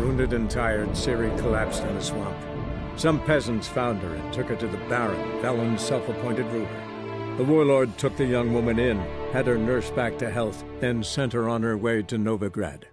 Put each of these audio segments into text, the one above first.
Wounded and tired, Ciri collapsed in a swamp. Some peasants found her and took her to the Baron, Valen's self-appointed ruler. The warlord took the young woman in, had her nursed back to health, then sent her on her way to Novigrad.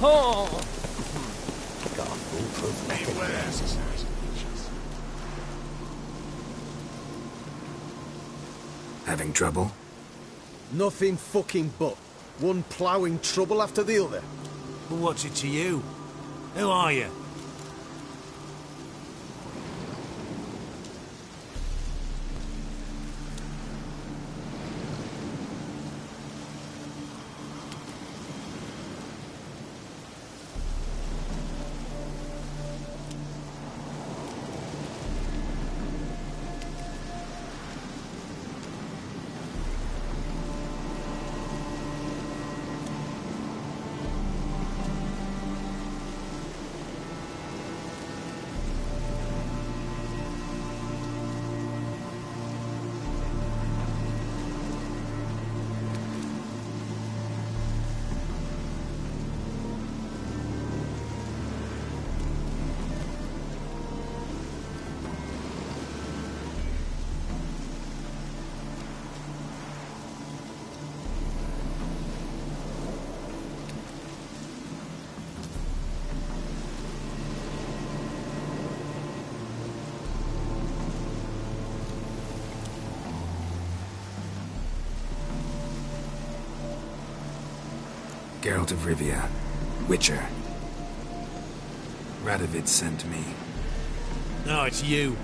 Oh! Got a foolproof epic there. Having trouble? Nothing fucking but. One ploughing trouble after the other. But what's it to you? Who are you? Geralt of Rivia, Witcher. Radovid sent me. No, it's you.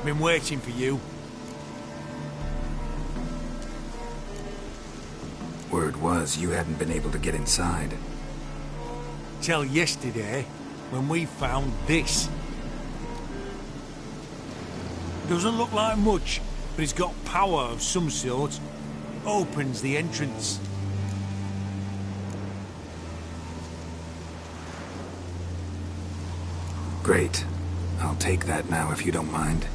Been waiting for you. Word was you hadn't been able to get inside. Till yesterday, when we found this. Doesn't look like much, but it's got power of some sort. Opens the entrance. Great. I'll take that now if you don't mind.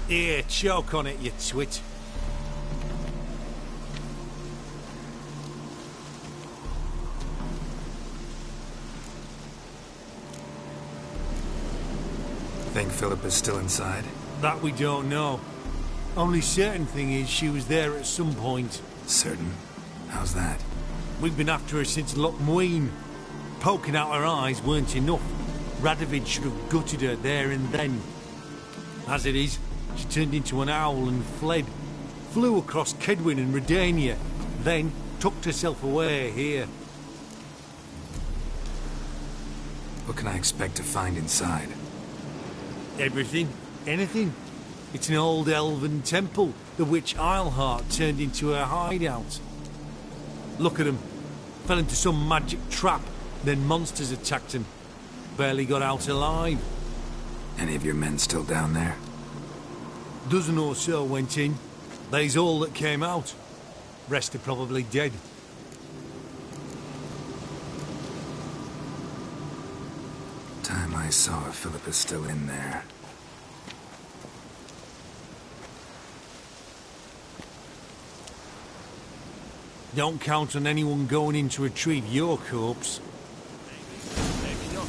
Here, choke on it, you twit. Think Philip is still inside? That we don't know. Only certain thing is she was there at some point. Certain? How's that? We've been after her since Lochmuin. Poking out her eyes weren't enough. Radovid should have gutted her there and then. As it is, she turned into an owl and fled. Flew across Kedwin and Redania, then tucked herself away here. What can I expect to find inside? Everything. Anything. It's an old elven temple, the witch Isleheart turned into her hideout. Look at him. Fell into some magic trap. Then monsters attacked him. Barely got out alive. Any of your men still down there? Dozen or so went in. They's all that came out. Rest are probably dead. Time I saw if Philip is still in there. Don't count on anyone going in to retrieve your corpse. Maybe not.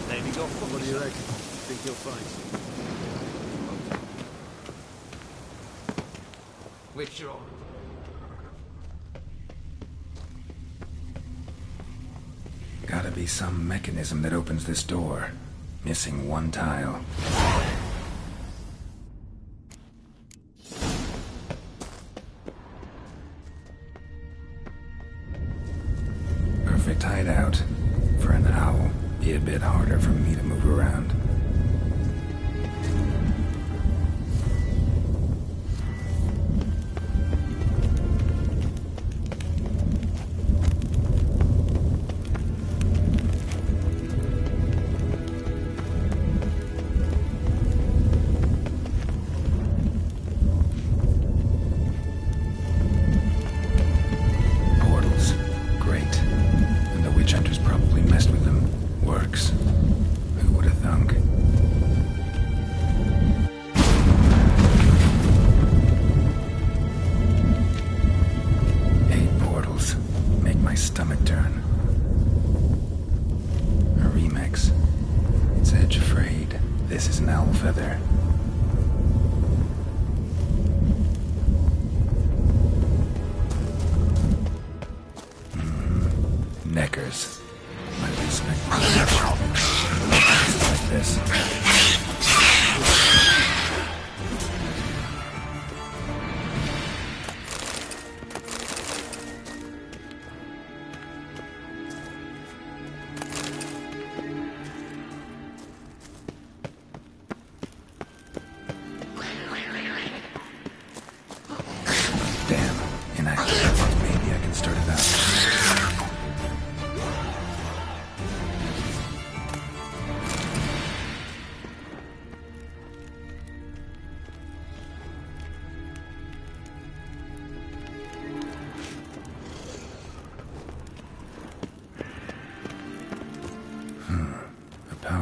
Maybe not. What do you reckon? Think you'll find? Which you're on. Gotta be some mechanism that opens this door. Missing one tile. Perfect hideout. For an owl. Be a bit harder for me to move around. Necker.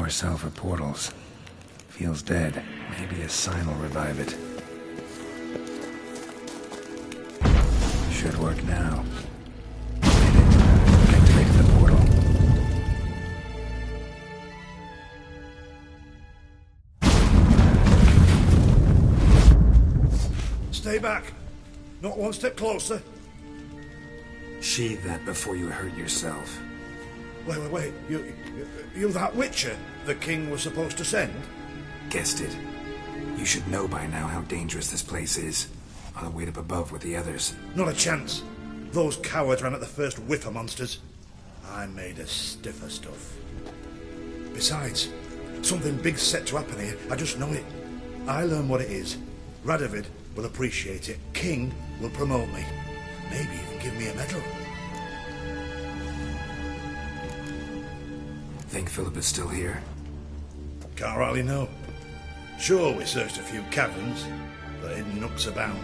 power cell for portals. Feels dead. Maybe a sign will revive it. Should work now. Activated the portal. Stay back. Not one step closer. Sheathe that before you hurt yourself. Wait. You that Witcher the king was supposed to send? Guessed it. You should know by now how dangerous this place is. I'll wait up above with the others. Not a chance. Those cowards ran at the first whiff of monsters. I'm made of stiffer stuff. Besides, something big's set to happen here. I just know it. I learn what it is. Radovid will appreciate it. King will promote me. Maybe even give me a medal. Think Philip is still here? Can't rightly know. Sure, we searched a few caverns, but hidden nooks abound.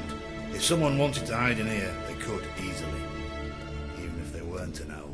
If someone wanted to hide in here, they could easily. Even if they weren't an owl.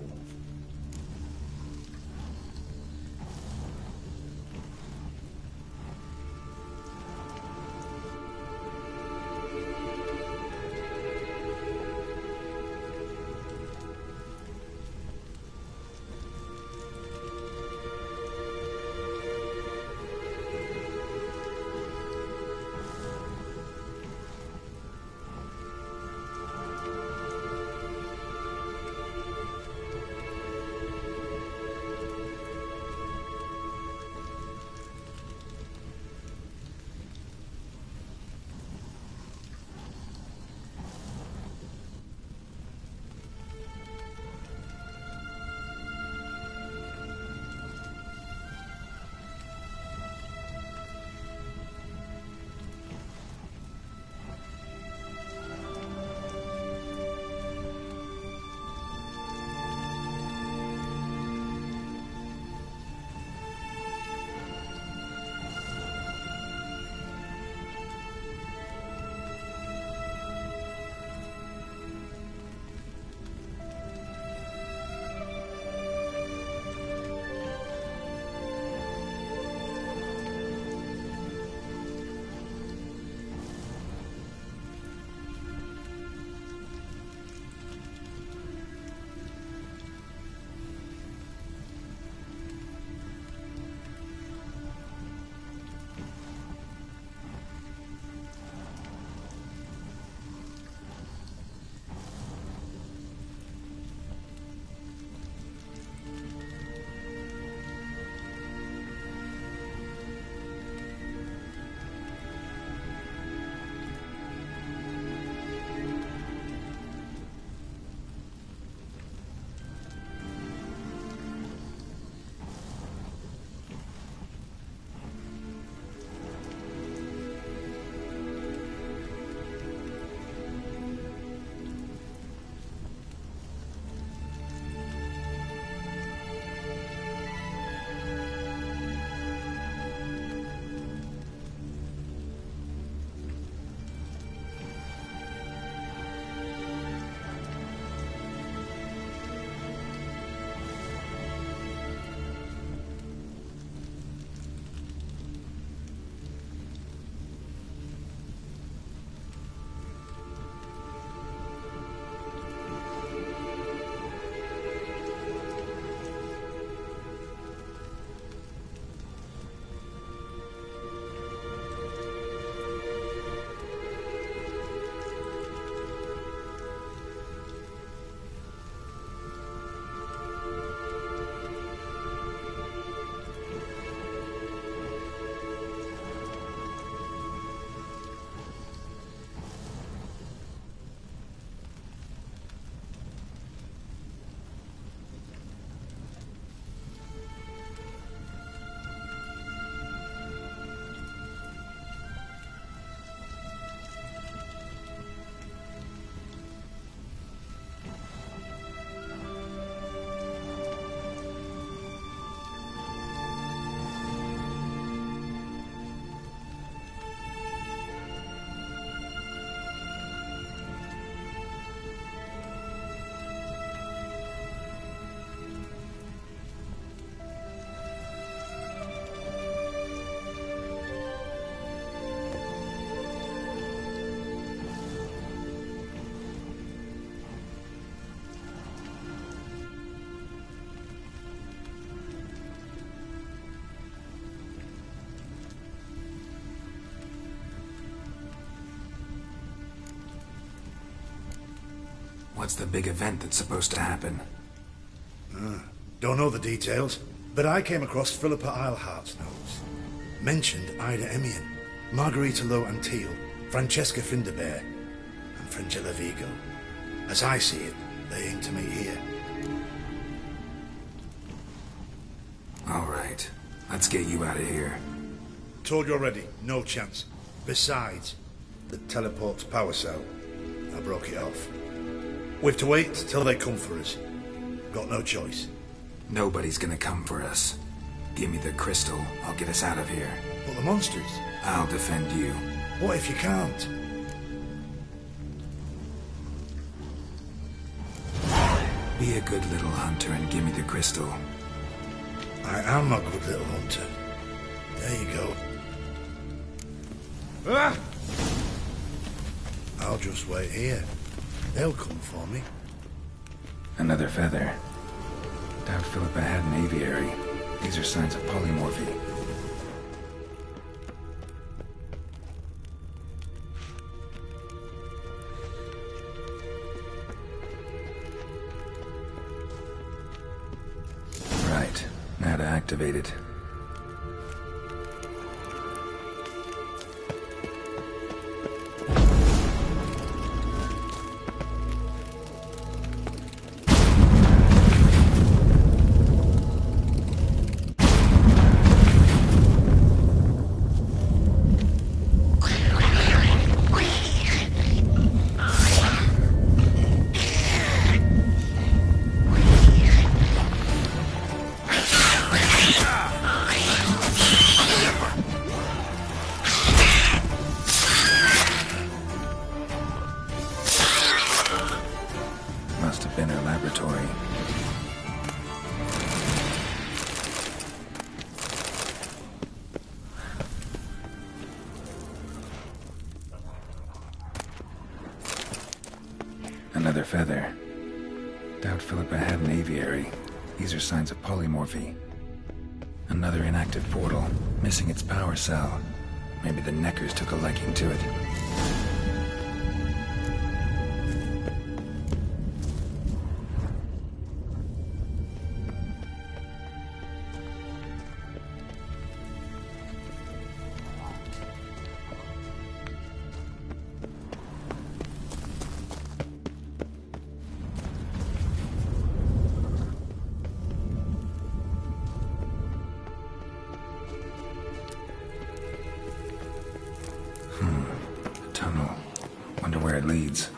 What's the big event that's supposed to happen? Don't know the details, but I came across Philippa Eilhart's notes. Mentioned Ida Emian, Margarita Lo Antille, Francesca Finderbear, and Frangella Vigo. As I see it, they aim to meet here. All right, let's get you out of here. Told you already, no chance. Besides, the teleport's power cell. I broke it off. We have to wait till they come for us. Got no choice. Nobody's gonna come for us. Give me the crystal, I'll get us out of here. But the monsters? I'll defend you. What if you can't? Be a good little hunter and give me the crystal. I am a good little hunter. There you go. I'll just wait here. They'll come for me. Another feather. Doubt Philippa had an aviary. These are signs of polymorphy. Right. Now to activate it. Must have been her laboratory. Another feather. Doubt Philippa had an aviary. These are signs of polymorphy. Another inactive portal, missing its power cell. Maybe the Neckers took a liking to it. Tunnel. Wonder where it leads.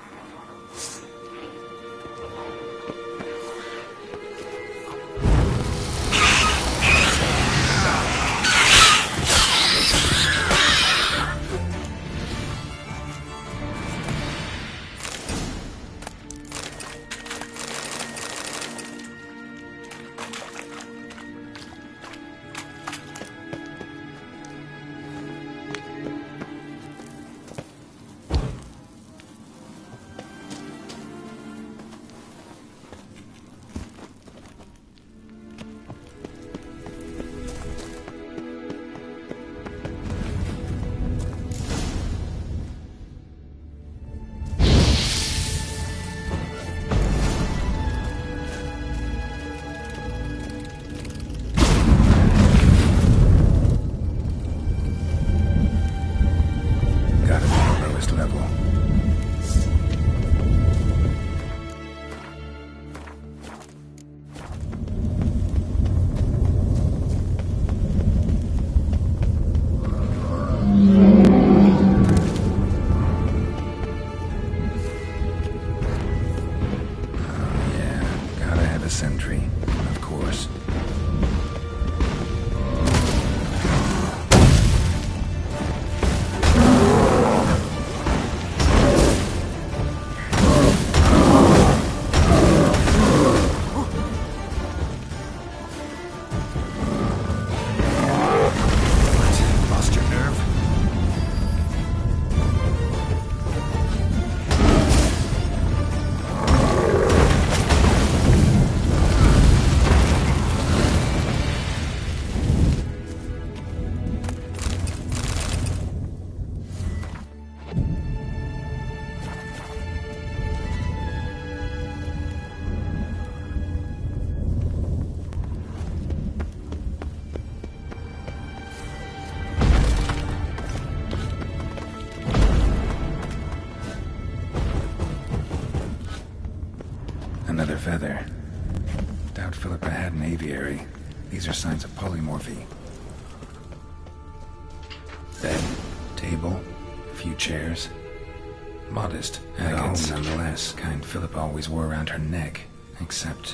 feather. Doubt Philippa had an aviary. These are signs of polymorphy. Bed, table, a few chairs. Modest, at home nonetheless. Kind Philippa always wore around her neck. Except,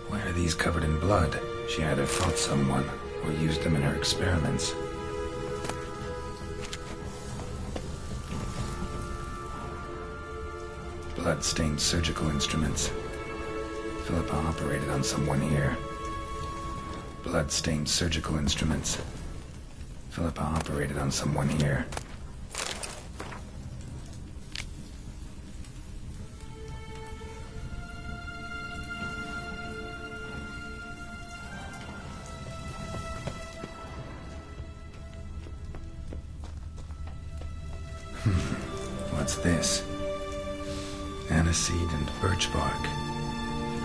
why are these covered in blood? She either fought someone, or used them in her experiments. Blood-stained surgical instruments. Philippa operated on someone here. Blood-stained surgical instruments. Philippa operated on someone here. What's this? Aniseed and birch bark.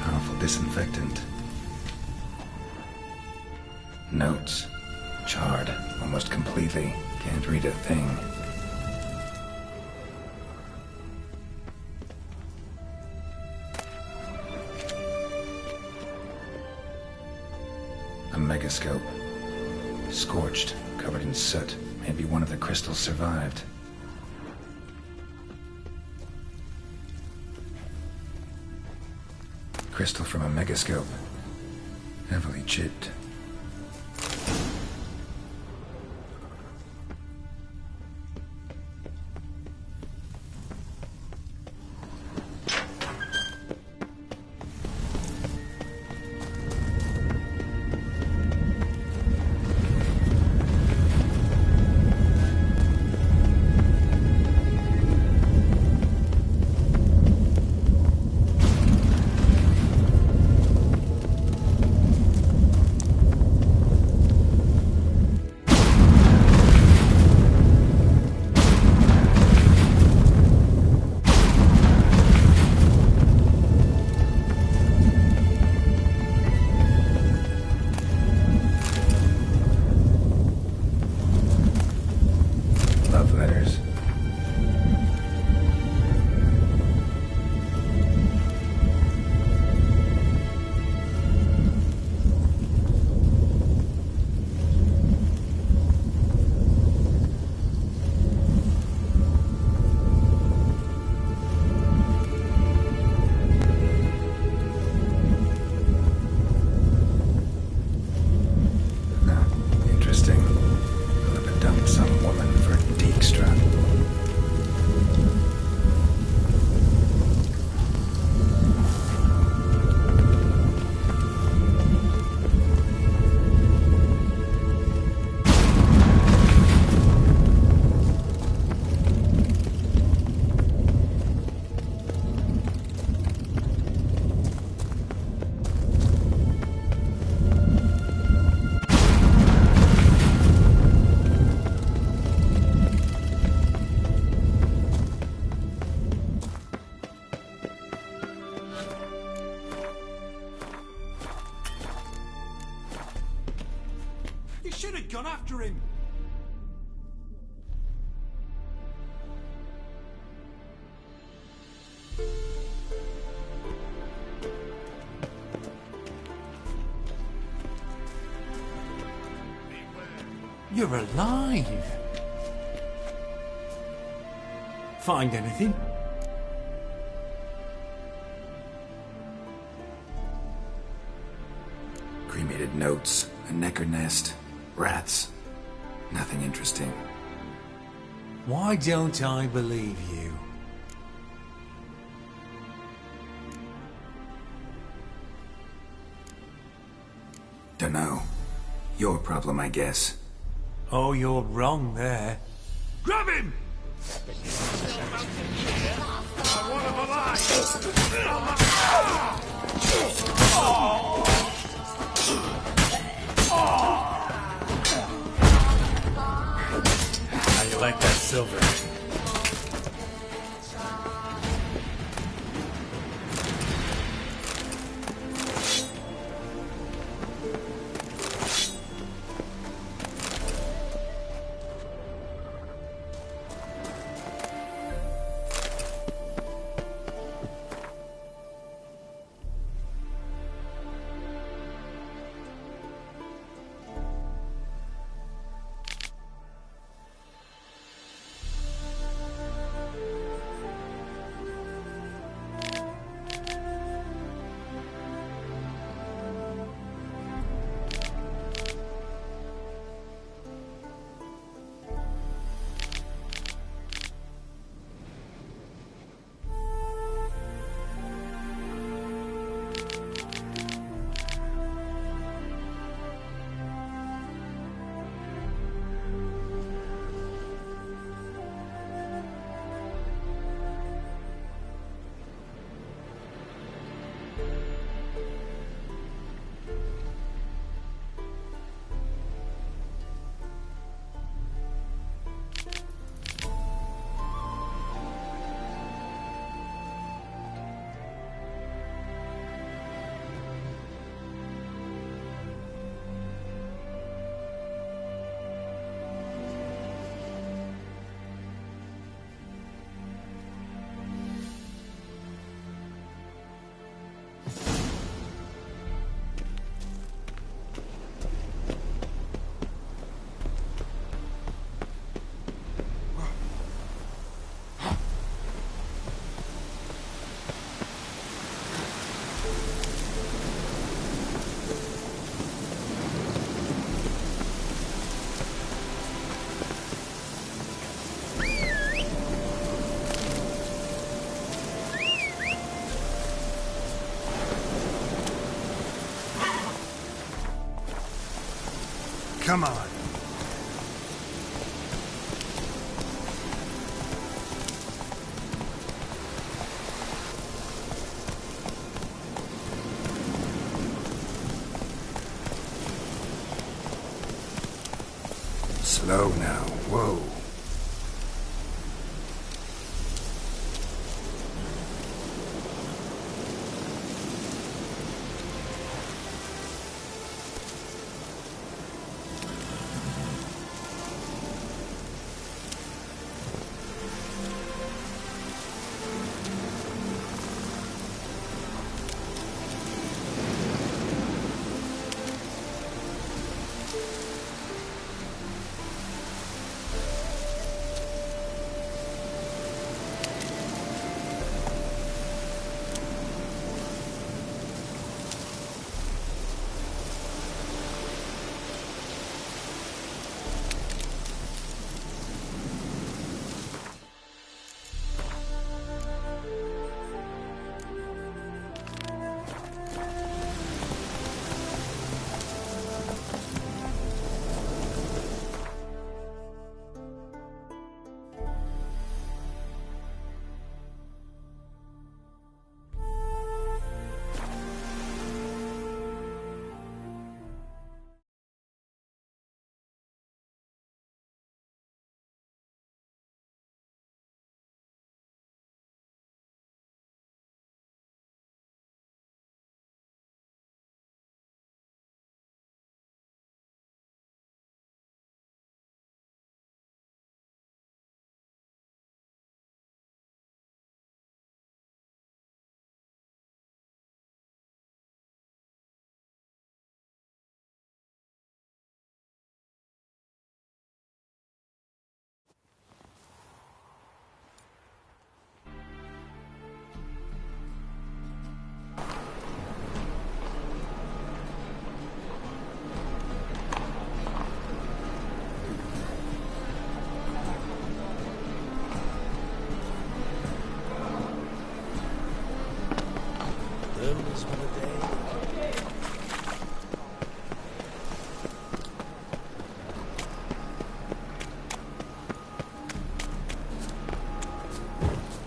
Powerful disinfectant. Notes. Charred, almost completely. Can't read a thing. A megascope. Scorched, covered in soot. Maybe one of the crystals survived. Crystal from a megascope. Heavily chipped. Gone after him. You're alive. Find anything? Cremated notes, a necker nest. Rats. Nothing interesting. Why don't I believe you? Dunno. Your problem, I guess. Oh, you're wrong there. Grab him! I want him alive! How you like that silver? Come on. Slow now. Whoa.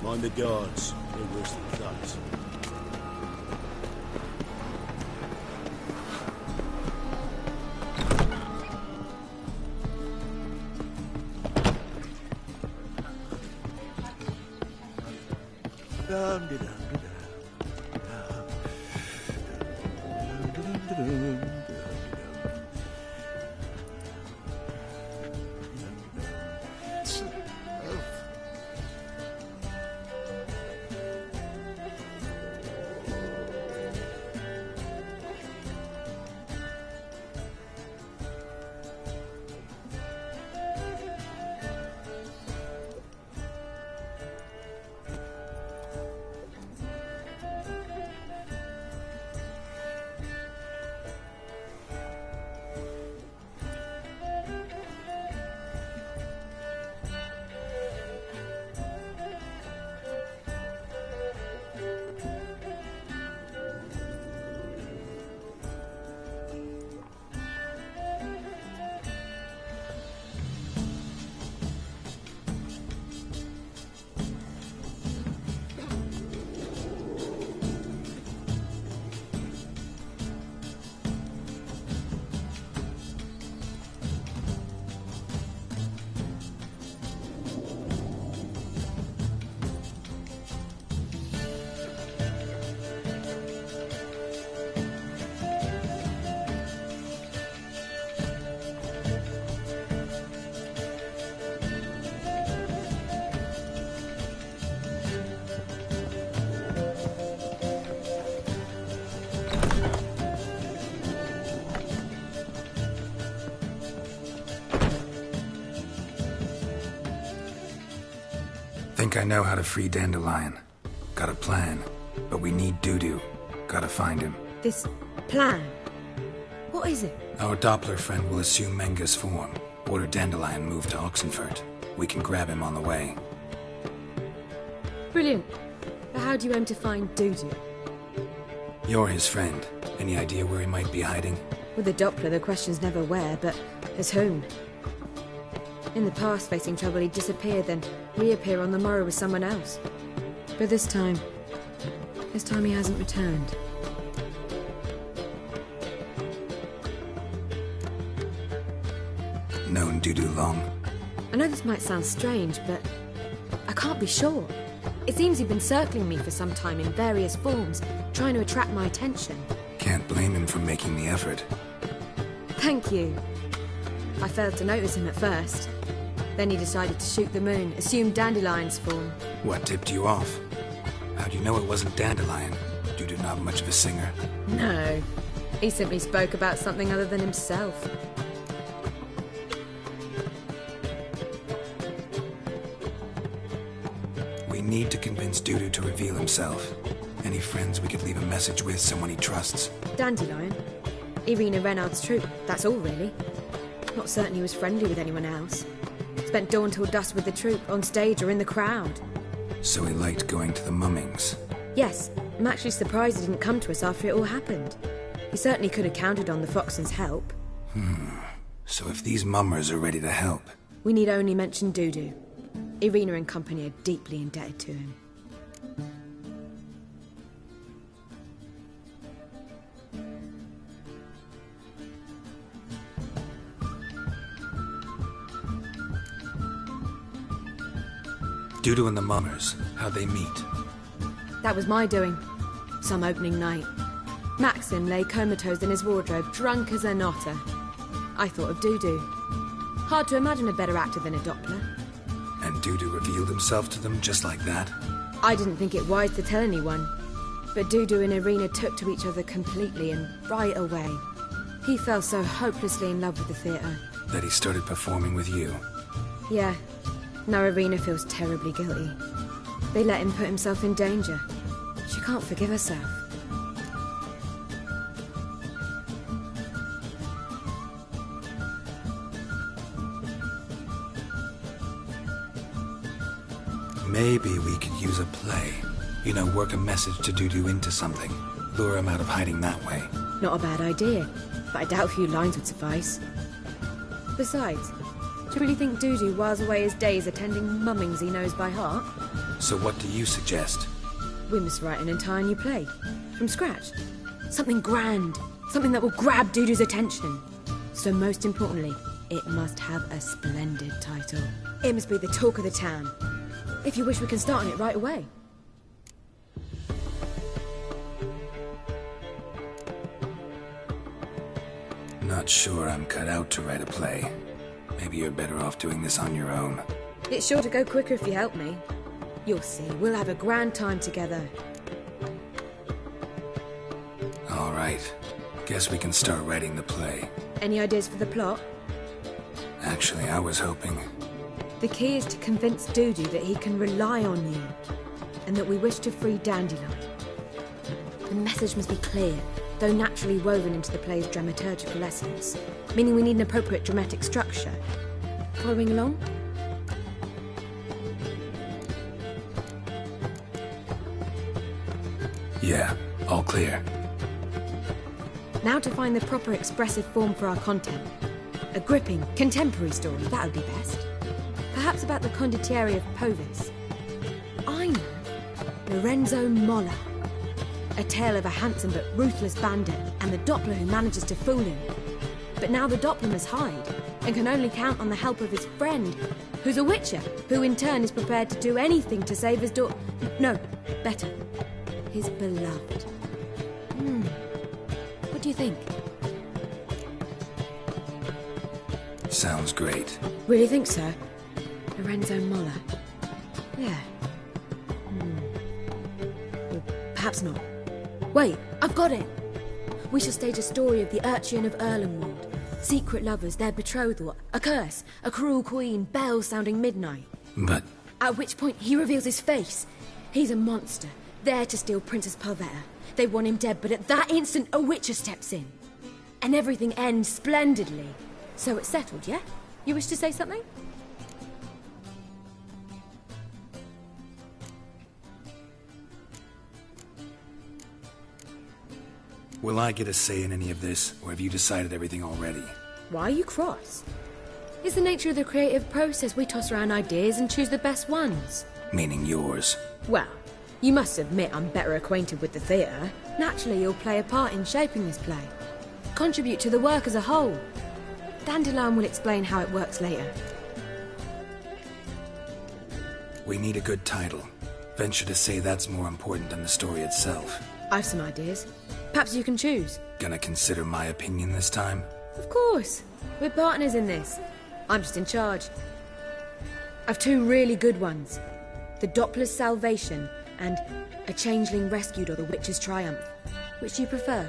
Mind the guards. They're worse than thugs. Think I know how to free Dandelion. Got a plan, but we need Dudu. Gotta find him. This plan? What is it? Our Doppler friend will assume Menga's form. Order Dandelion moved to Oxenfurt. We can grab him on the way. Brilliant. But how do you aim to find Dudu? You're his friend. Any idea where he might be hiding? With the Doppler, the question's never where, but As whom? In the past, facing trouble, he'd disappear, then reappear on the morrow with someone else. But this time he hasn't returned. Known Dudu long? I know this might sound strange, but I can't be sure. It seems he'd been circling me for some time in various forms, trying to attract my attention. Can't blame him for making the effort. Thank you. I failed to notice him at first. Then he decided to shoot the moon, assumed Dandelion's form. What tipped you off? How'd you know it wasn't Dandelion? Dudu not much of a singer. No. He simply spoke about something other than himself. We need to convince Dudu to reveal himself. Any friends we could leave a message with, someone he trusts? Dandelion? Irina Renard's troupe, that's all really. Not certain he was friendly with anyone else. Spent dawn till dusk with the troupe, on stage or in the crowd. So he liked going to the mummings? Yes, I'm actually surprised he didn't come to us after it all happened. He certainly could have counted on the Foxton's help. So if these mummers are ready to help... We need only mention Dudu. Irina and company are deeply indebted to him. Dudu and the mummers, how'd they meet? That was my doing. Some opening night. Maxim lay comatose in his wardrobe, drunk as an otter. I thought of Dudu. Hard to imagine a better actor than a Doppler. And Dudu revealed himself to them just like that? I didn't think it wise to tell anyone. But Dudu and Irina took to each other completely and right away. He fell so hopelessly in love with the theatre. That he started performing with you? Yeah. Now Irina feels terribly guilty. They let him put himself in danger. She can't forgive herself. Maybe we could use a play. You know, work a message to Dudu into something. Lure him out of hiding that way. Not a bad idea, but I doubt a few lines would suffice. Besides, do you really think Dudu whiles away his days attending mummings he knows by heart? So what do you suggest? We must write an entire new play. From scratch. Something grand. Something that will grab Dudu's attention. So most importantly, it must have a splendid title. It must be the talk of the town. If you wish, we can start on it right away. Not sure I'm cut out to write a play. Maybe you're better off doing this on your own. It's sure to go quicker if you help me. You'll see, we'll have a grand time together. All right. Guess we can start writing the play. Any ideas for the plot? Actually, I was hoping... The key is to convince Dudu that he can rely on you, and that we wish to free Dandelion. The message must be clear, though naturally woven into the play's dramaturgical essence, meaning we need an appropriate dramatic structure. Following along? Yeah, all clear. Now to find the proper expressive form for our content. A gripping, contemporary story, that would be best. Perhaps about the condottieri of Povis. I know. Lorenzo Molla. A tale of a handsome but ruthless bandit and the Doppler who manages to fool him. But now the Doppler must hide and can only count on the help of his friend, who's a witcher, who in turn is prepared to do anything to save his daughter. No, better. His beloved. What do you think? Sounds great. Really think so? Lorenzo Molla. Yeah. Well, perhaps not. Wait, I've got it! We shall stage a story of the Urchin of Erlenwald. Secret lovers, their betrothal, a curse, a cruel queen, bells sounding midnight. But... At which point he reveals his face. He's a monster, there to steal Princess Pavetta. They want him dead, but at that instant a witcher steps in. And everything ends splendidly. So it's settled, yeah? You wish to say something? Will I get a say in any of this, or have you decided everything already? Why are you cross? It's the nature of the creative process. We toss around ideas and choose the best ones. Meaning yours. Well, you must admit I'm better acquainted with the theatre. Naturally, you'll play a part in shaping this play. Contribute to the work as a whole. Dandelion will explain how it works later. We need a good title. Venture to say that's more important than the story itself. I've some ideas. Perhaps you can choose. Gonna consider my opinion this time? Of course. We're partners in this. I'm just in charge. I've two really good ones. The Doppler's Salvation and A Changeling Rescued or the Witch's Triumph. Which do you prefer?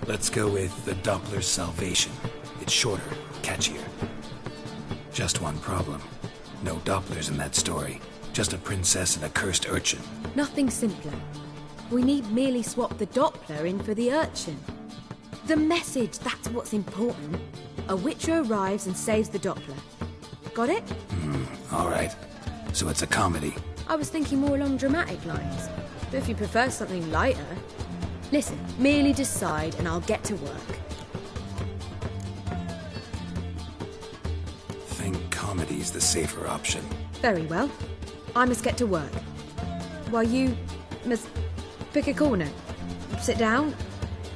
Let's go with the Doppler's Salvation. It's shorter, catchier. Just one problem. No Dopplers in that story. Just a princess and a cursed urchin. Nothing simpler. We need merely swap the Doppler in for the urchin. The message, that's what's important. A witcher arrives and saves the Doppler. Got it? All right. So it's a comedy. I was thinking more along dramatic lines. But if you prefer something lighter... Listen, merely decide and I'll get to work. Think comedy's the safer option. Very well. I must get to work. While you must pick a corner. Sit down,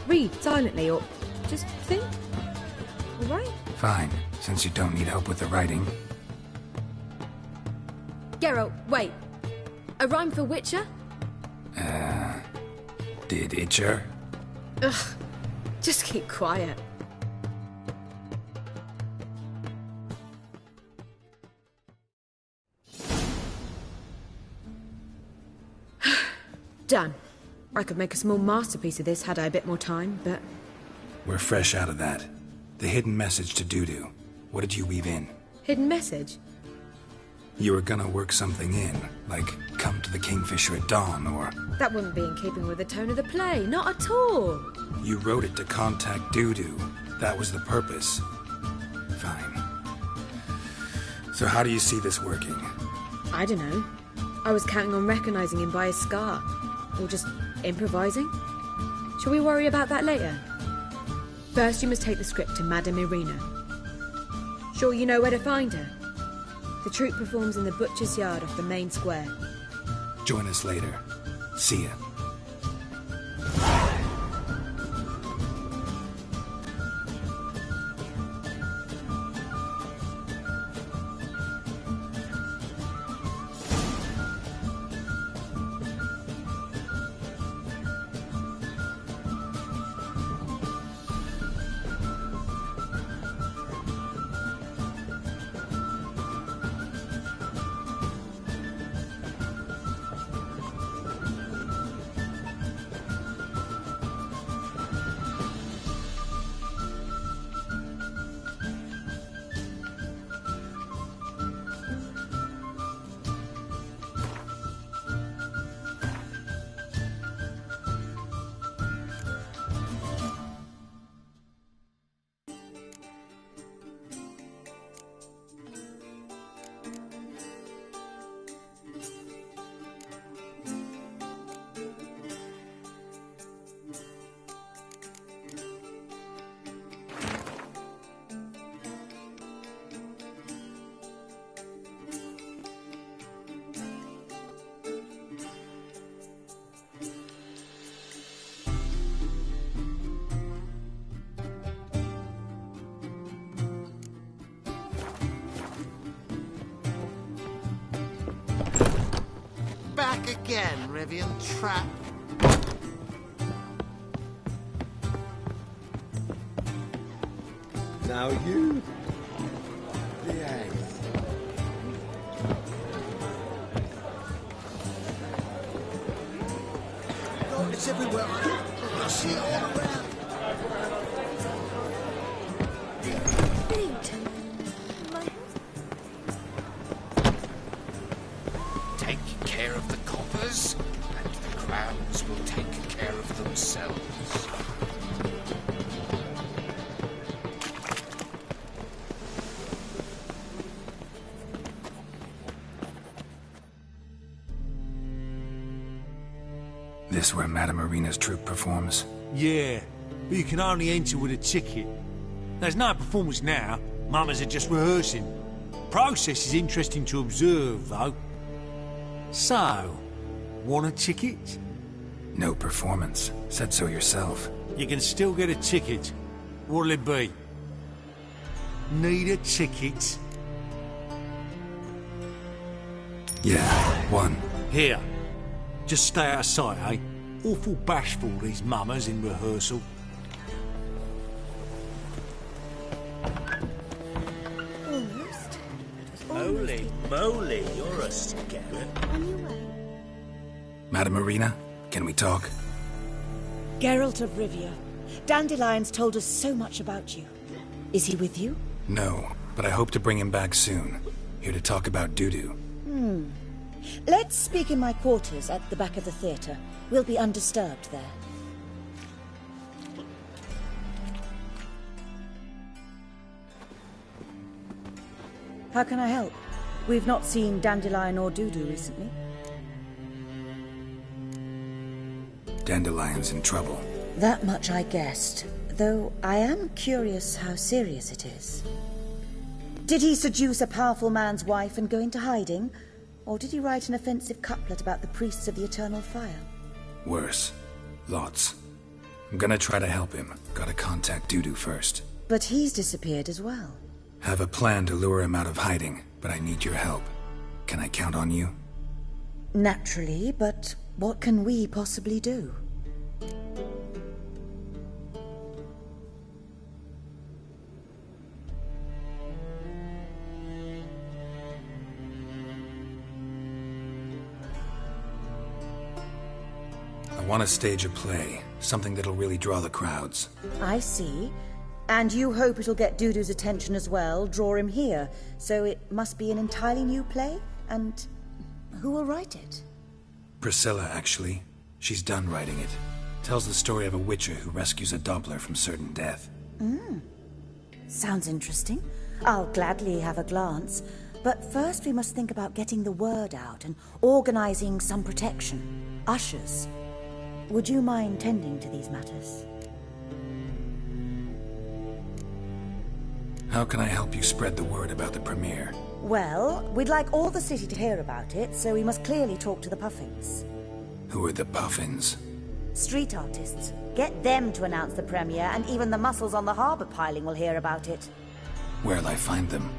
read silently, or just think. All right? Fine, since you don't need help with the writing. Geralt, wait. A rhyme for Witcher? Did Itcher? Ugh, just keep quiet. Done. I could make a small masterpiece of this had I a bit more time, but... We're fresh out of that. The hidden message to Dudu. What did you weave in? Hidden message? You were gonna work something in, like come to the Kingfisher at dawn, or... That wouldn't be in keeping with the tone of the play, not at all. You wrote it to contact Dudu. That was the purpose. Fine. So how do you see this working? I don't know. I was counting on recognizing him by his scar. Or just improvising. Shall we worry about that later? First you must take the script to Madame Irina. Sure you know where to find her? The troupe performs in the butcher's yard off the main square. Join us later. See ya. again, Rivian Trap. Now you behave. Oh, it's everywhere. I see it all around. Take care of the coppers, and the crowds will take care of themselves. This where Madame Marina's troupe performs? Yeah, but you can only enter with a ticket. There's no performance now. Mamas are just rehearsing. Process is interesting to observe, though. So, want a ticket? No performance. Said so yourself. You can still get a ticket. What'll it be? Need a ticket? Yeah, one. Here. Just stay out of sight, eh? Awful bashful, these mamas in rehearsal. Almost. Holy moly, you're a scarab. On your way. Madame Marina, can we talk? Geralt of Rivia. Dandelion's told us so much about you. Is he with you? No, but I hope to bring him back soon. Here to talk about Dudu. Let's speak in my quarters at the back of the theatre. We'll be undisturbed there. How can I help? We've not seen Dandelion or Dudu recently. Dandelion's in trouble. That much I guessed, though I am curious how serious it is. Did he seduce a powerful man's wife and go into hiding? Or did he write an offensive couplet about the priests of the eternal fire? Worse. Lots. I'm gonna try to help him. Gotta contact Dudu first. But he's disappeared as well. Have a plan to lure him out of hiding, but I need your help. Can I count on you? Naturally, but what can we possibly do? I want to stage a play, something that'll really draw the crowds. I see. And you hope it'll get Dudu's attention as well, draw him here. So it must be an entirely new play? And who will write it? Priscilla, actually. She's done writing it. Tells the story of a witcher who rescues a Doppler from certain death. Sounds interesting. I'll gladly have a glance. But first we must think about getting the word out and organizing some protection. Ushers. Would you mind tending to these matters? How can I help you spread the word about the premiere? Well, we'd like all the city to hear about it, so we must clearly talk to the Puffins. Who are the Puffins? Street artists. Get them to announce the premiere, and even the muscles on the harbour piling will hear about it. Where'll I find them?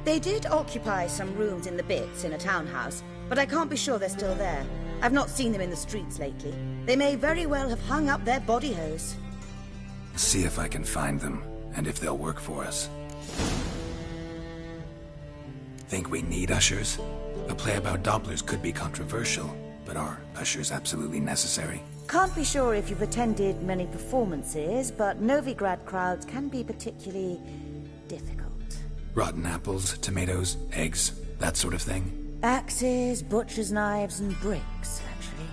They did occupy some rooms in the Bits in a townhouse, but I can't be sure they're still there. I've not seen them in the streets lately. They may very well have hung up their body hose. See if I can find them, and if they'll work for us. Think we need ushers? A play about Dopplers could be controversial, but are ushers absolutely necessary? Can't be sure if you've attended many performances, but Novigrad crowds can be particularly difficult. Rotten apples, tomatoes, eggs, that sort of thing? Axes, butcher's knives, and bricks, actually.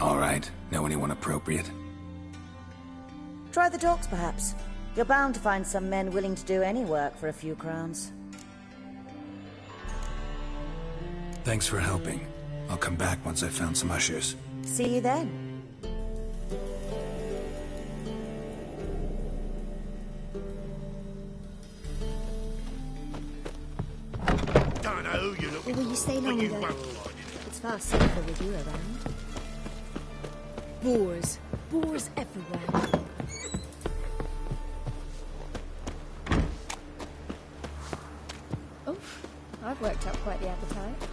All right. Know anyone appropriate? Try the docks, perhaps. You're bound to find some men willing to do any work for a few crowns. Thanks for helping. I'll come back once I've found some ushers. See you then. Will you stay longer? It's far safer with you around. Boars. Boars everywhere. Oh, I've worked up quite the appetite.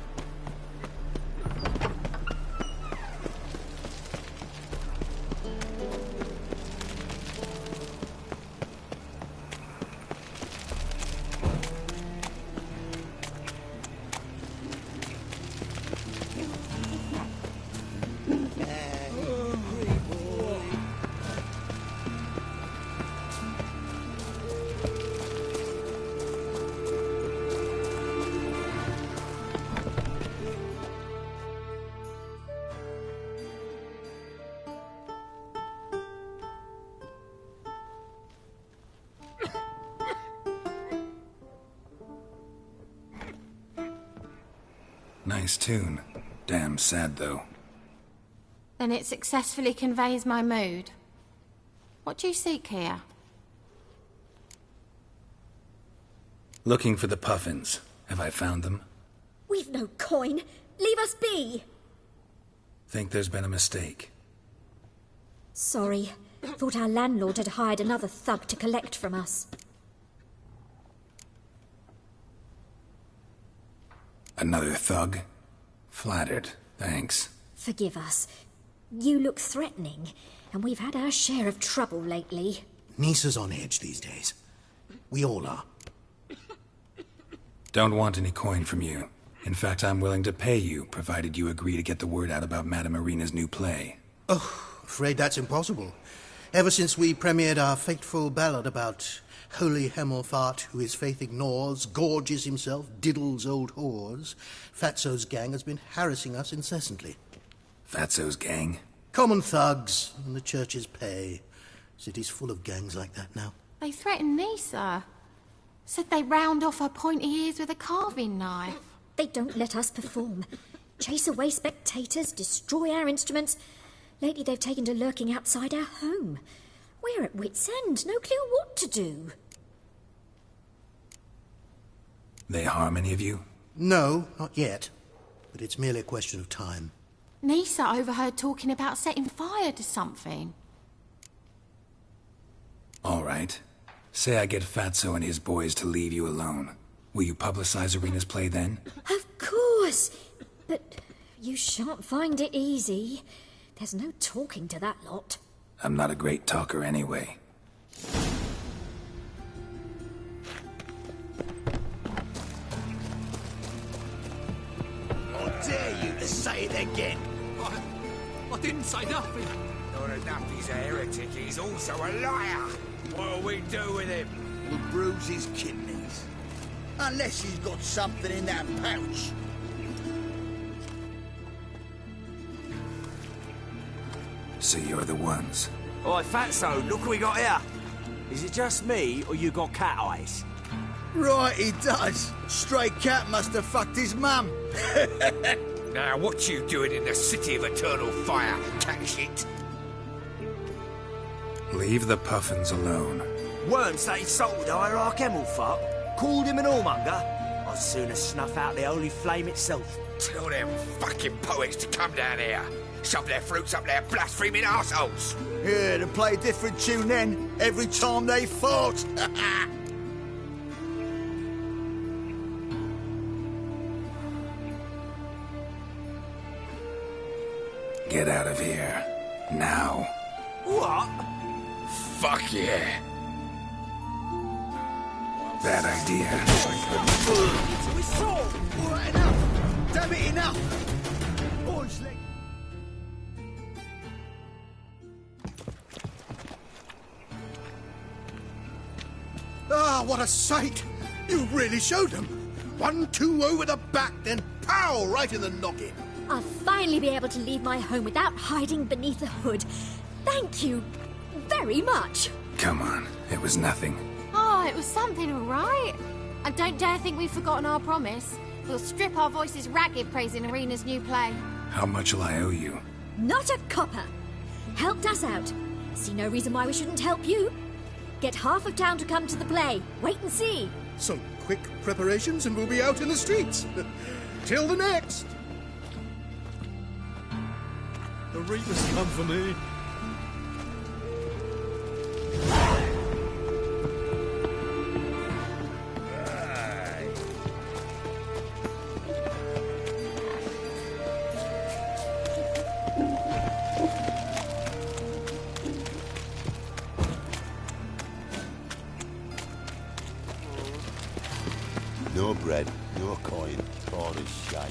Nice tune. Damn sad, though. Then it successfully conveys my mood. What do you seek here? Looking for the puffins. Have I found them? We've no coin. Leave us be. Think there's been a mistake. Sorry. Thought our landlord had hired another thug to collect from us. Another thug? Flattered. Thanks. Forgive us. You look threatening, and we've had our share of trouble lately. Nisa's on edge these days. We all are. Don't want any coin from you. In fact, I'm willing to pay you, provided you agree to get the word out about Madame Irina's new play. Oh, afraid that's impossible. Ever since we premiered our fateful ballad about holy Hemelfart, who his faith ignores, gorges himself, diddles old whores, Fatso's gang has been harassing us incessantly. Fatso's gang? Common thugs, in the church's pay. City's full of gangs like that now. They threatened Nisa. Said they round off her pointy ears with a carving knife. They don't let us perform. Chase away spectators, destroy our instruments. Lately they've taken to lurking outside our home. We're at wit's end, no clue what to do. They harm any of you? No, not yet. But it's merely a question of time. Nisa overheard talking about setting fire to something. All right. Say I get Fatso and his boys to leave you alone. Will you publicize Irina's play then? Of course! But you shan't find it easy. There's no talking to that lot. I'm not a great talker anyway. I dare you to say it again. I didn't say nothing. Not enough he's a heretic, he's also a liar. What'll we do with him? We'll bruise his kidneys. Unless he's got something in that pouch. So you're the ones. Oi, Fatso, look what we got here. Is it just me, or you got cat eyes? Right, he does. Stray cat must have fucked his mum. Now, what you doing in the city of eternal fire, cat shit? Leave the puffins alone. Worms that insulted Hierarch Hemelfart, called him an whoremonger. I'd sooner snuff out the holy flame itself. Tell them fucking poets to come down here. Shove their fruits up their blaspheming arseholes. Yeah, to play a different tune then, every time they fought. Get out of here. Now. What? Fuck yeah. Bad idea. All right, enough. Damn it, enough. Boys, let... Ah, what a sight! You really showed them. 1-2 over the back, then pow, right in the noggin. I'll finally be able to leave my home without hiding beneath a hood. Thank you very much. Come on, it was nothing. Oh, it was something, all right. And don't dare think we've forgotten our promise. We'll strip our voices ragged praising Irina's new play. How much will I owe you? Not a copper. Helped us out. See no reason why we shouldn't help you. Get half of town to come to the play. Wait and see. Some quick preparations and we'll be out in the streets. Till the next. The Reaper's come for me. No bread, no coin, all is shite.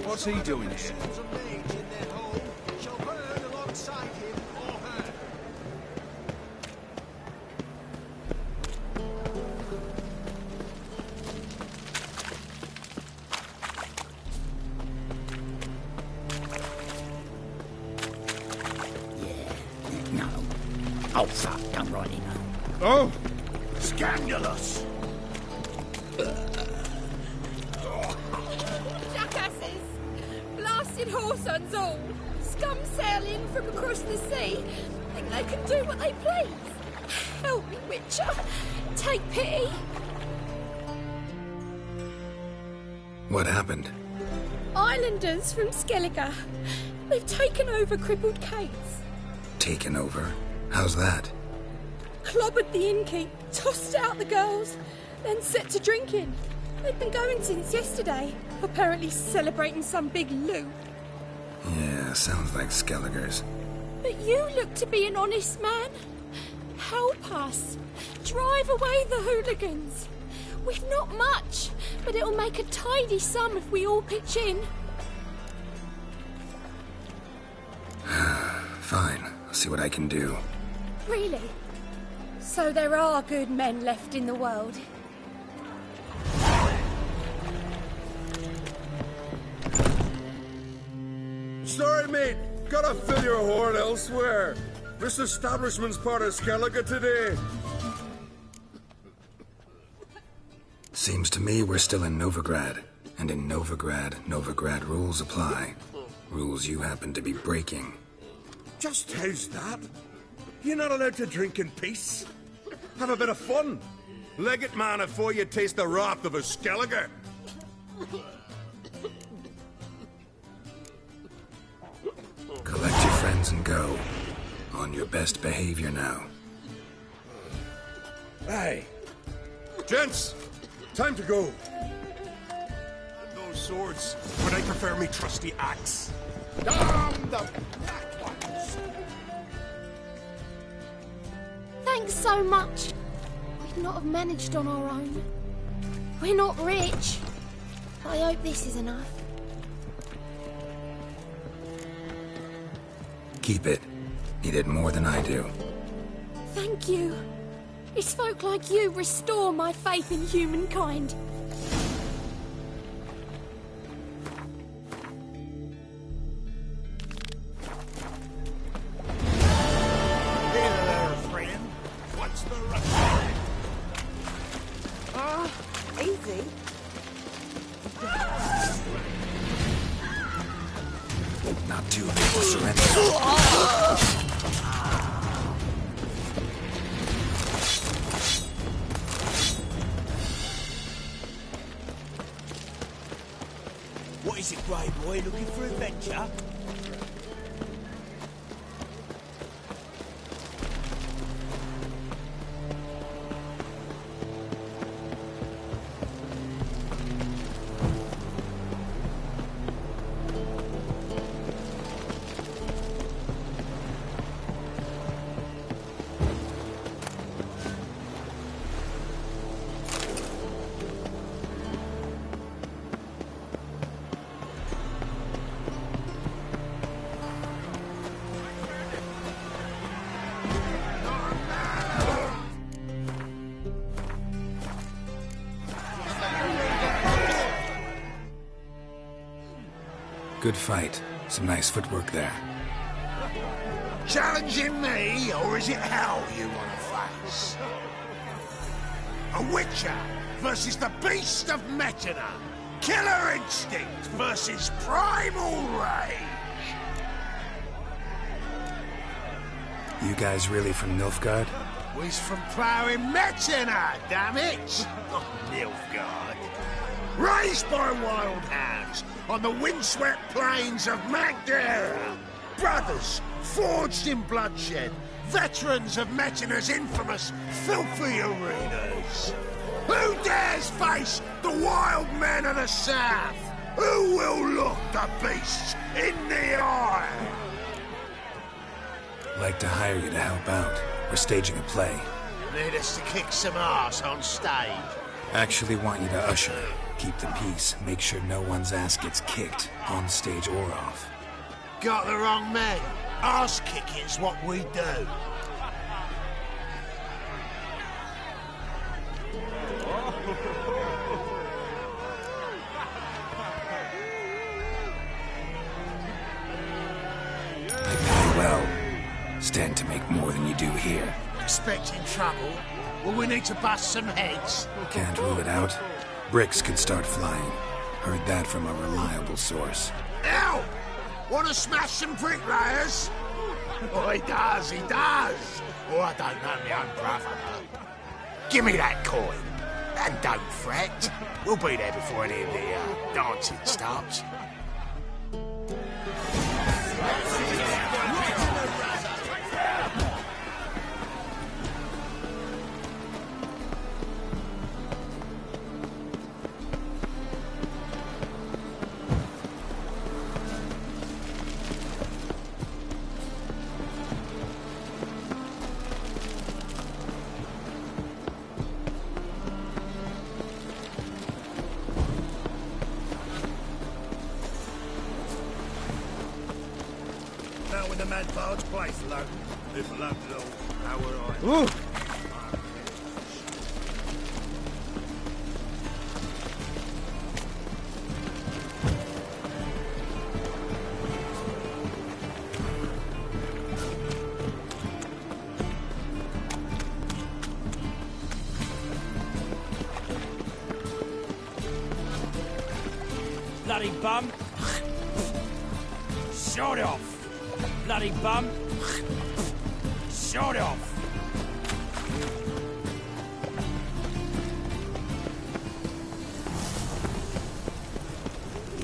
What's he doing? No. Oh, fuck, I'm right in. Oh! Scandalous! Jackasses! Blasted whoresons all! Scum sailing from across the sea! Think they can do what they please! Help me, Witcher! Take pity! What happened? Islanders from Skellige. They've taken over crippled Kate's. Taken over? How's that? Clobbered the innkeep, tossed out the girls, then set to drinking. They've been going since yesterday, apparently celebrating some big loot. Yeah, sounds like Skellige's. But you look to be an honest man. Help us. Drive away the hooligans. We've not much, but it'll make a tidy sum if we all pitch in. Fine, I'll see what I can do. Really? So there are good men left in the world? Sorry, mate. Gotta fill your horn elsewhere. This establishment's part of Skellige today. Seems to me we're still in Novigrad. And in Novigrad rules apply. Rules you happen to be breaking. Just how's that? You're not allowed to drink in peace? Have a bit of fun. Leg it, man, before you taste the wrath of a Skellige. Collect your friends and go. On your best behavior now. Hey. Gents, time to go. Those swords, but I prefer me trusty axe. Damn the black ones! Thanks so much. We'd not have managed on our own. We're not rich. I hope this is enough. Keep it. You did more than I do. Thank you. It's folk like you restore my faith in humankind. Easy. Not too late to surrender. What is it, Grey Boy? Looking for adventure? Good fight. Some nice footwork there. Challenging me, or is it hell you want to face? A Witcher versus the Beast of Metina. Killer instinct versus primal rage. You guys really from Nilfgaard? We's from ploughing Metina, damn it! Not Nilfgaard. Raised by wild hounds on the windswept plains of Magdera. Brothers forged in bloodshed. Veterans of Metina's infamous filthy arenas. Who dares face the wild men of the south? Who will look the beasts in the eye? Like to hire you to help out. We're staging a play. Need us to kick some ass on stage. Actually want you to usher. Keep the peace. Make sure no one's ass gets kicked, on stage or off. Got the wrong man. Ass kicking's what we do. I pay well. Stand to make more than can you do here? Expecting trouble? Will we need to bust some heads? Can't rule it out. Bricks could start flying. Heard that from a reliable source. Ow! Want to smash some bricklayers? Oh, he does, he does. Oh, I don't know my own brother. Give me that coin. And don't fret. We'll be there before any of the dancing starts. Ooh. Bloody bum. Shut off. Bloody bum. Shut off.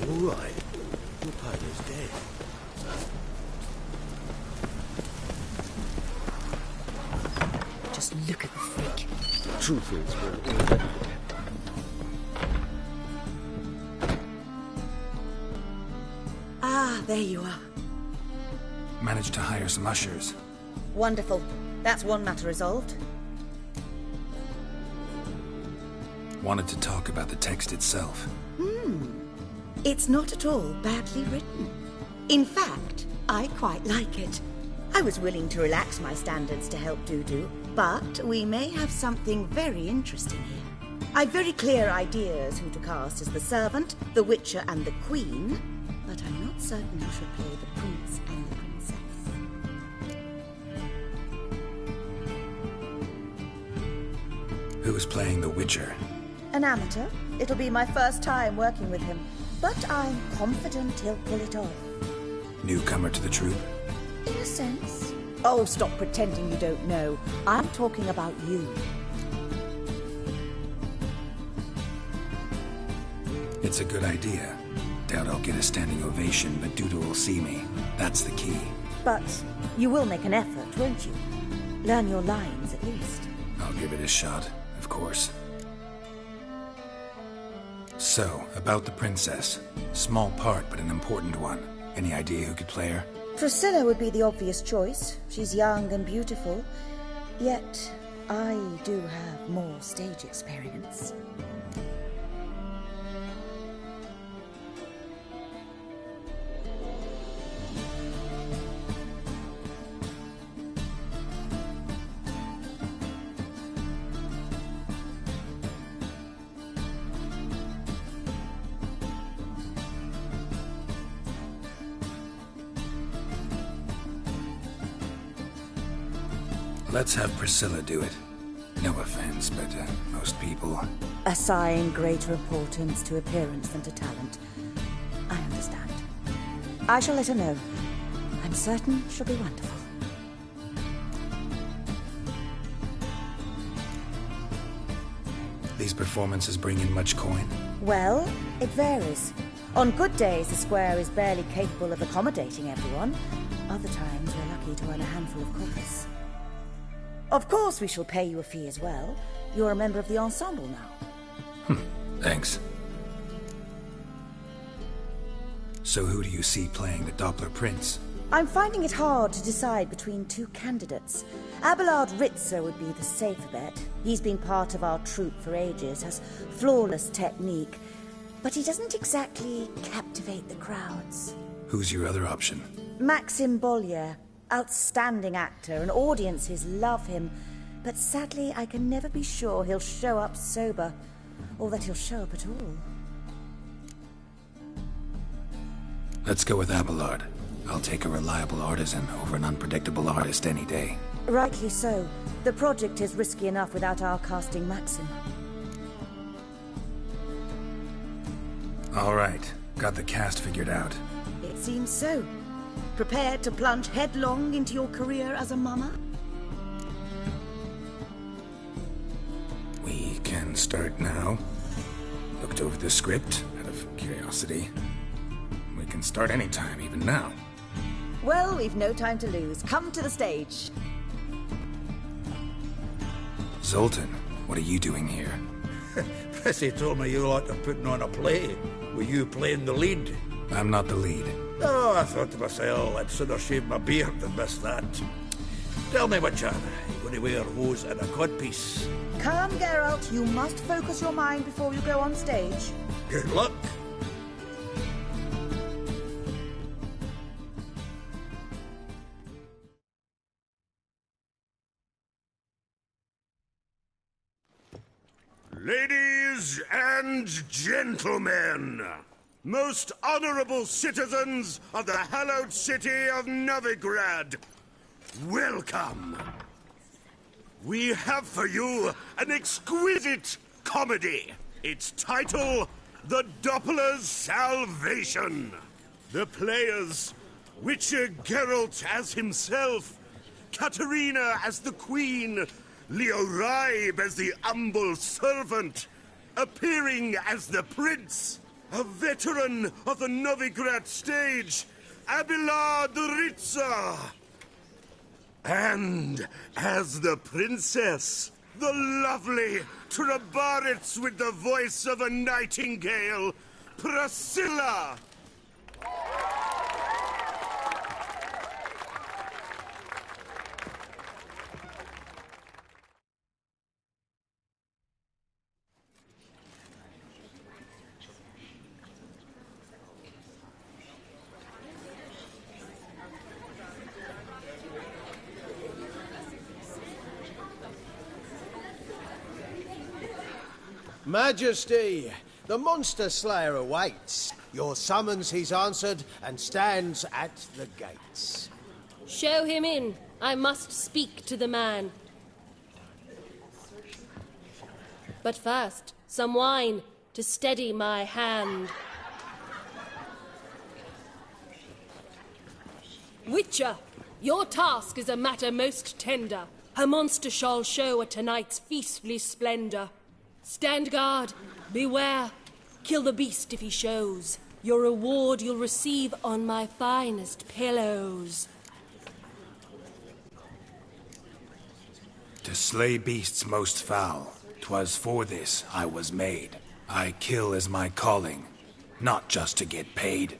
All right. Your partner's dead. Just look at the freak. Truth is, we're all Ah, there you are. Managed to hire some ushers. Wonderful. That's one matter resolved. Wanted to talk about the text itself. It's not at all badly written. In fact, I quite like it. I was willing to relax my standards to help Dudu, but we may have something very interesting here. I've very clear ideas who to cast as the servant, the witcher, and the queen, but I'm not certain who should play the prince and the princess. Who's playing the Witcher? An amateur. It'll be my first time working with him, but I'm confident he'll pull it off. Newcomer to the troupe? In a sense. Oh, stop pretending you don't know. I'm talking about you. It's a good idea. Doubt I'll get a standing ovation, but Dudu will see me. That's the key. But you will make an effort, won't you? Learn your lines, at least. I'll give it a shot, of course. So, about the princess. Small part, but an important one. Any idea who could play her? Priscilla would be the obvious choice. She's young and beautiful. Yet, I do have more stage experience. Let's have Priscilla do it. No offense, but most people... Assign greater importance to appearance than to talent. I understand. I shall let her know. I'm certain she'll be wonderful. These performances bring in much coin? Well, it varies. On good days, the square is barely capable of accommodating everyone. Other times, we're lucky to earn a handful of coppers. Of course we shall pay you a fee as well. You're a member of the ensemble now. Thanks. So who do you see playing the Doppler Prince? I'm finding it hard to decide between two candidates. Abelard Ritzer would be the safer bet. He's been part of our troupe for ages, has flawless technique, but he doesn't exactly captivate the crowds. Who's your other option? Maxim Bollier. Outstanding actor, and audiences love him. But sadly, I can never be sure he'll show up sober, or that he'll show up at all. Let's go with Abelard. I'll take a reliable artisan over an unpredictable artist any day. Rightly so. The project is risky enough without our casting Maxim. All right, got the cast figured out. It seems so. Prepared to plunge headlong into your career as a mama? We can start now. Looked over the script out of curiosity. We can start anytime, even now. Well, we've no time to lose. Come to the stage. Zoltan, what are you doing here? Prissy told me you like to putting on a play. Were you playing the lead? I'm not the lead. Oh, I thought to myself, I'd sooner shave my beard than miss that. Tell me, Witcher, you going to wear hose and a codpiece? Come, Geralt. You must focus your mind before you go on stage. Good luck. Ladies and gentlemen, most honorable citizens of the hallowed city of Novigrad, welcome. We have for you an exquisite comedy. Its title, The Doppler's Salvation. The players, Witcher Geralt as himself, Katerina as the Queen, Leo Ribe as the humble servant, appearing as the Prince, a veteran of the Novigrad stage, Abelard Ritza. And as the Princess, the lovely Trabaritz with the voice of a nightingale, Priscilla. Majesty, the monster slayer awaits. Your summons he's answered and stands at the gates. Show him in. I must speak to the man. But first, some wine to steady my hand. Witcher, your task is a matter most tender. Her monster shall show at tonight's feastly splendor. Stand guard, beware, kill the beast if he shows. Your reward you'll receive on my finest pillows. To slay beasts most foul, 'twas for this I was made. I kill as my calling, not just to get paid.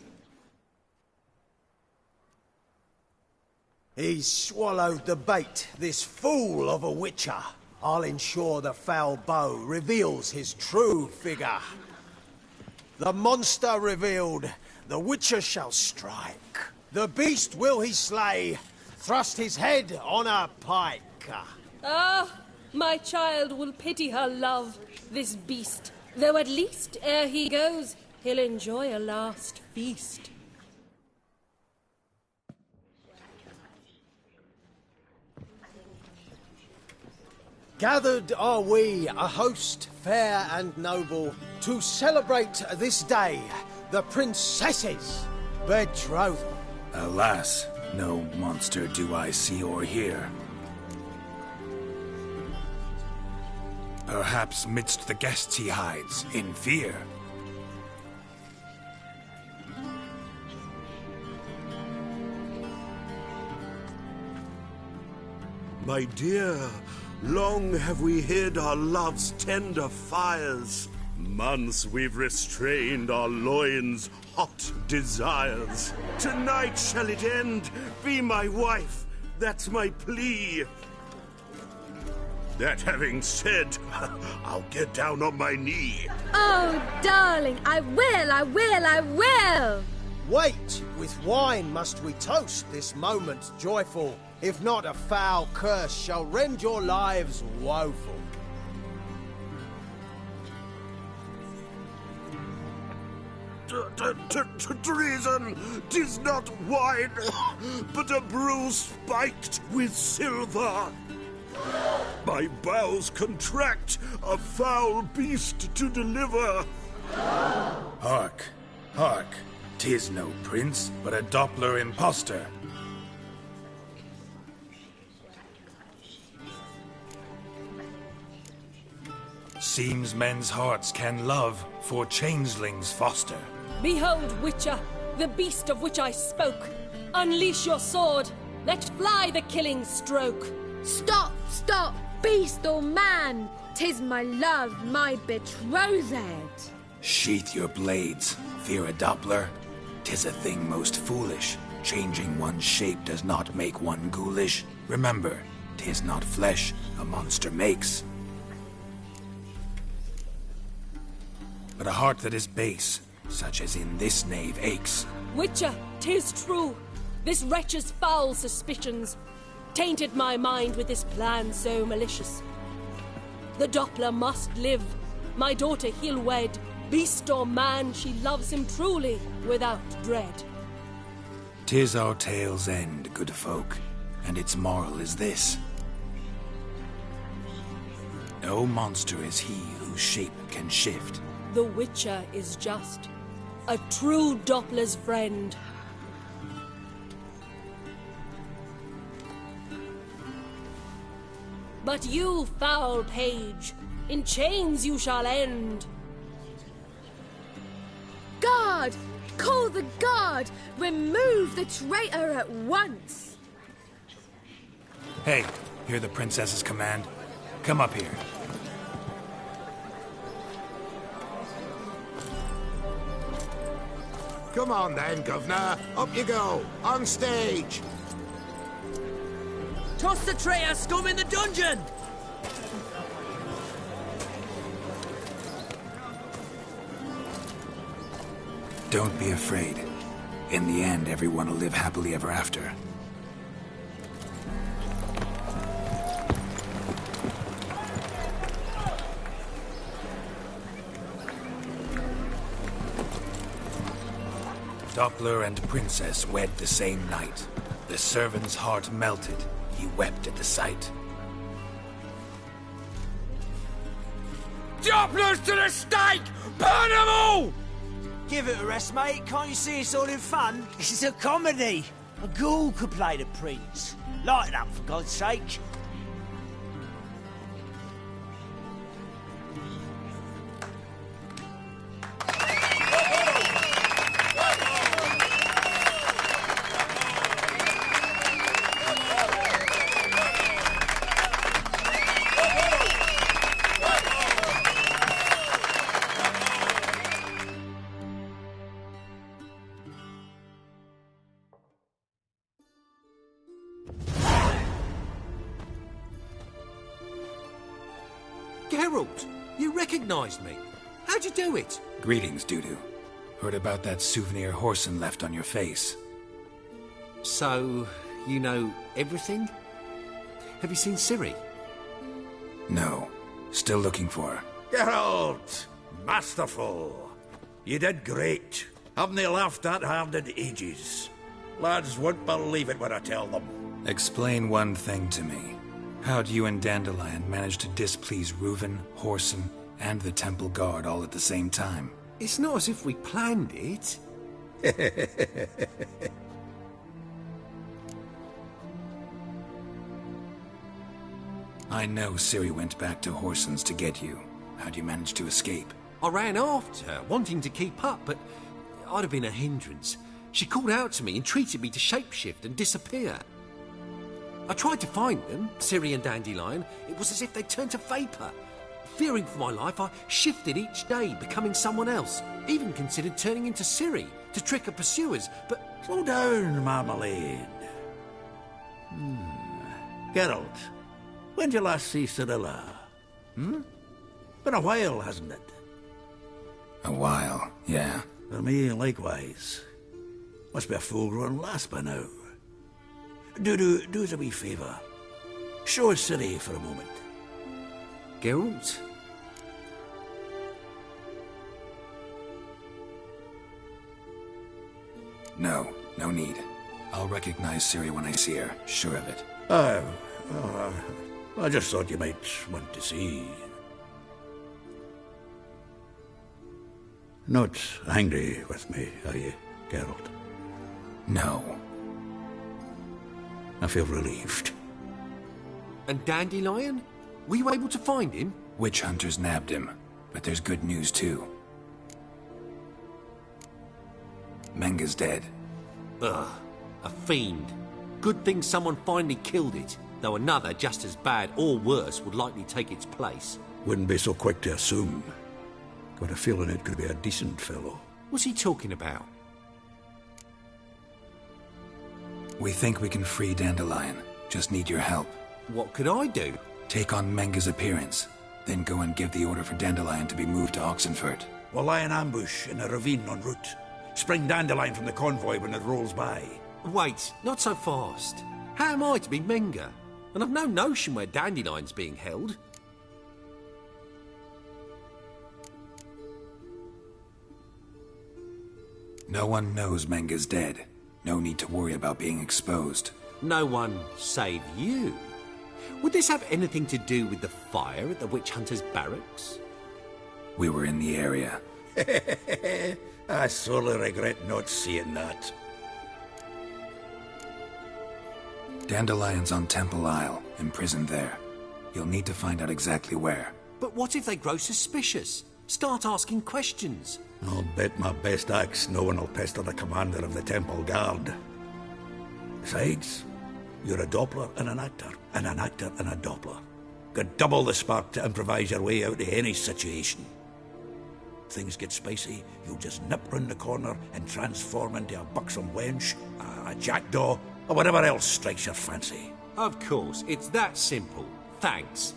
He's swallowed the bait, this fool of a witcher. I'll ensure the foul bow reveals his true figure. The monster revealed, the witcher shall strike. The beast will he slay, thrust his head on a pike. Ah, my child will pity her love, this beast. Though at least, ere he goes, he'll enjoy a last feast. Gathered are we, a host fair and noble, to celebrate this day, the princess's betrothal. Alas, no monster do I see or hear. Perhaps midst the guests he hides, in fear. My dear, long have we hid our love's tender fires. Months we've restrained our loins' hot desires. Tonight shall it end, be my wife, that's my plea. That having said, I'll get down on my knee. Oh, darling, I will! Wait, with wine must we toast this moment joyful. If not, a foul curse shall rend your lives woeful. Treason! 'Tis not wine, but a brew spiked with silver. My bowels contract, a foul beast to deliver. Hark, hark. 'Tis no prince, but a Doppler impostor. Seems men's hearts can love, for changelings foster. Behold, Witcher, the beast of which I spoke. Unleash your sword. Let fly the killing stroke. Stop, stop, beast or man! 'Tis my love, my betrothed. Sheath your blades, fear a Doppler. 'Tis a thing most foolish. Changing one's shape does not make one ghoulish. Remember, 'tis not flesh a monster makes, but a heart that is base, such as in this knave aches. Witcher, 'tis true. This wretch's foul suspicions tainted my mind with this plan so malicious. The Doppler must live. My daughter he'll wed. Beast or man, she loves him truly, without dread. 'Tis our tale's end, good folk, and its moral is this. No monster is he whose shape can shift. The Witcher is just a true Doppler's friend. But you, foul page, in chains you shall end. Guard! Call the guard! Remove the traitor at once! Hey, hear the princess's command? Come up here. Come on then, Governor. Up you go. On stage. Toss the traitor scum in the dungeon! Don't be afraid. In the end, everyone will live happily ever after. Doppler and princess wed the same night. The servant's heart melted. He wept at the sight. Dopplers to the stake! Burn them all! Give it a rest, mate. Can't you see it's all in fun? This is a comedy. A ghoul could play the prince. Lighten up, for God's sake. Geralt, you recognized me. How'd you do it? Greetings, Dudu. Heard about that souvenir Whoreson left on your face. So, you know everything? Have you seen Ciri? No. Still looking for her. Geralt! Masterful! You did great. Haven't they laughed that hard in ages? Lads won't believe it when I tell them. Explain one thing to me. How'd you and Dandelion manage to displease Reuven, Whoreson, and the Temple Guard all at the same time? It's not as if we planned it. I know Ciri went back to Whoreson's to get you. How'd you manage to escape? I ran after her, wanting to keep up, but I'd have been a hindrance. She called out to me, entreated me to shapeshift and disappear. I tried to find them, Ciri and Dandelion. It was as if they'd turned to vapour. Fearing for my life, I shifted each day, becoming someone else. Even considered turning into Ciri to trick her pursuers, but... Slow down, Marmalade. Geralt, when did you last see Cirilla? Been a while, hasn't it? A while, yeah. For me, likewise. Must be a full-grown lass by now. Do us a wee favour. Show us Ciri for a moment. Geralt? No, no need. I'll recognize Ciri when I see her, sure of it. I just thought you might want to see. Not angry with me, are you, Geralt? No. I feel relieved. And Dandelion? Were you able to find him? Witch hunters nabbed him, but there's good news too. Menga's dead. Ugh, a fiend. Good thing someone finally killed it, though another just as bad or worse would likely take its place. Wouldn't be so quick to assume. Got a feeling it could be a decent fellow. What's he talking about? We think we can free Dandelion. Just need your help. What could I do? Take on Menga's appearance, then go and give the order for Dandelion to be moved to Oxenfurt. We'll lie in ambush in a ravine en route. Spring Dandelion from the convoy when it rolls by. Wait, not so fast. How am I to be Menga? And I've no notion where Dandelion's being held. No one knows Menga's dead. No need to worry about being exposed. No one save you. Would this have anything to do with the fire at the witch hunters' barracks? We were in the area. I sorely regret not seeing that. Dandelion's on Temple Isle, imprisoned there. You'll need to find out exactly where. But what if they grow suspicious? Start asking questions? I'll bet my best axe no one will pester the commander of the Temple Guard. Besides, you're a Doppler and an actor and a Doppler. Got double the spark to improvise your way out of any situation. If things get spicy, you'll just nip round the corner and transform into a buxom wench, a jackdaw, or whatever else strikes your fancy. Of course, it's that simple. Thanks.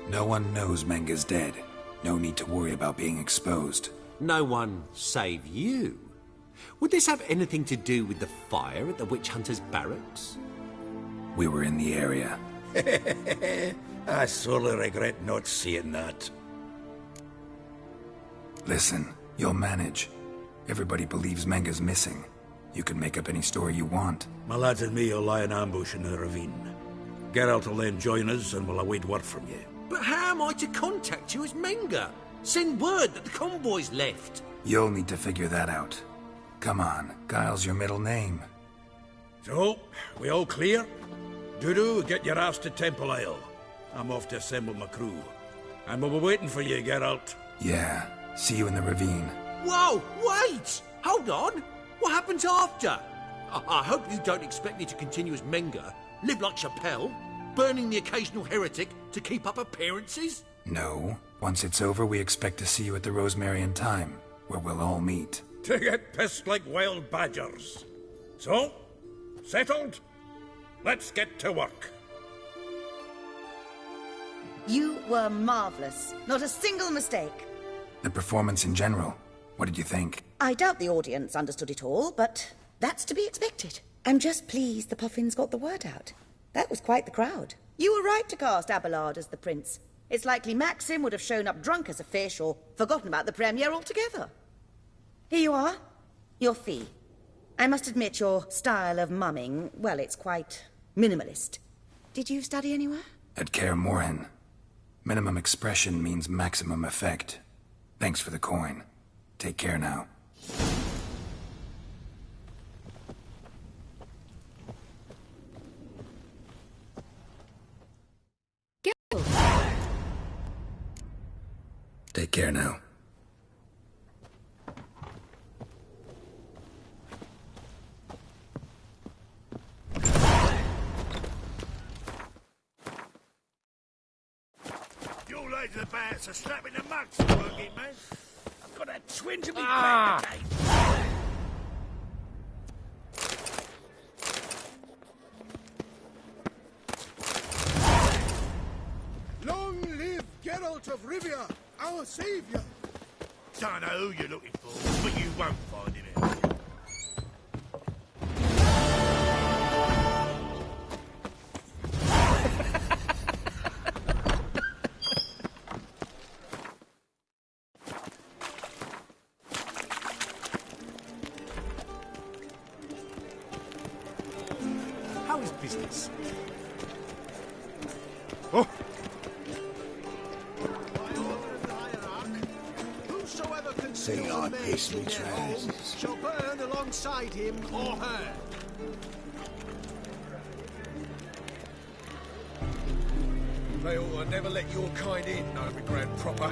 No one knows Menga's dead. No need to worry about being exposed. No one save you. Would this have anything to do with the fire at the witch hunters' barracks? We were in the area. I sorely regret not seeing that. Listen, you'll manage. Everybody believes Menga's missing. You can make up any story you want. My lads and me will lie in ambush in the ravine. Geralt will then join us and we'll await word from you. But how am I to contact you as Menga? Send word that the convoy's left. You'll need to figure that out. Come on, Guile's your middle name. So, we all clear? Dudu, get your ass to Temple Isle. I'm off to assemble my crew. And we'll be waiting for you, Geralt. Yeah, see you in the ravine. Whoa, wait! Hold on! What happens after? I hope you don't expect me to continue as Menga, live like Chappelle, burning the occasional heretic to keep up appearances? No. Once it's over, we expect to see you at the Rosemary in Time, where we'll all meet. To get pissed like wild badgers. So, settled? Let's get to work. You were marvellous. Not a single mistake. The performance in general, what did you think? I doubt the audience understood it all, but that's to be expected. I'm just pleased the Puffins got the word out. That was quite the crowd. You were right to cast Abelard as the prince. It's likely Maxim would have shown up drunk as a fish or forgotten about the premiere altogether. Here you are. Your fee. I must admit your style of mumming, well, it's quite minimalist. Did you study anywhere? At Kaer Morhen. Minimum expression means maximum effect. Thanks for the coin. Take care now. Take care now. Your lads are about to slap in the mugs working, man. I've got a twinge of me back again. Long live Geralt of Rivia, our savior! Don't know who you're looking for, but you won't find him out. How is business? Oh! Whosoever can See, steal I a maid piss me in their home trousers. shall burn alongside him or her. They ought to never let your kind in, Novi Grand proper.